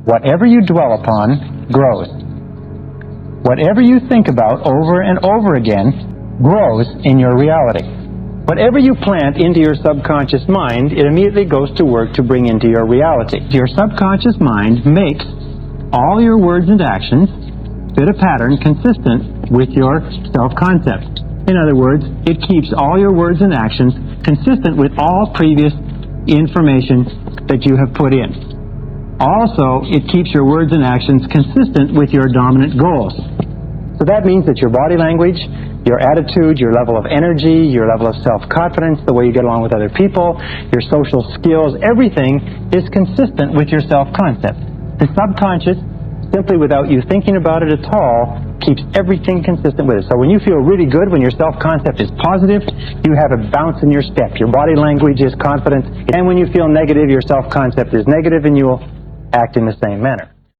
Whatever you dwell upon grows. Whatever you think about over and over again grows in your reality. Whatever you plant into your subconscious mind, it immediately goes to work to bring into your reality. Your subconscious mind makes all your words and actions fit a pattern consistent with your self-concept. In other words, it keeps all your words and actions consistent with all previous information that you have put in. Also, it keeps your words and actions consistent with your dominant goals. So that means that your body language, your attitude, your level of energy, your level of self-confidence, the way you get along with other people, your social skills, everything is consistent with your self-concept. The subconscious, simply without you thinking about it at all, keeps everything consistent with it. So when you feel really good, when your self-concept is positive, you have a bounce in your step. Your body language is confident. And when you feel negative, your self-concept is negative, and you will act in the same manner.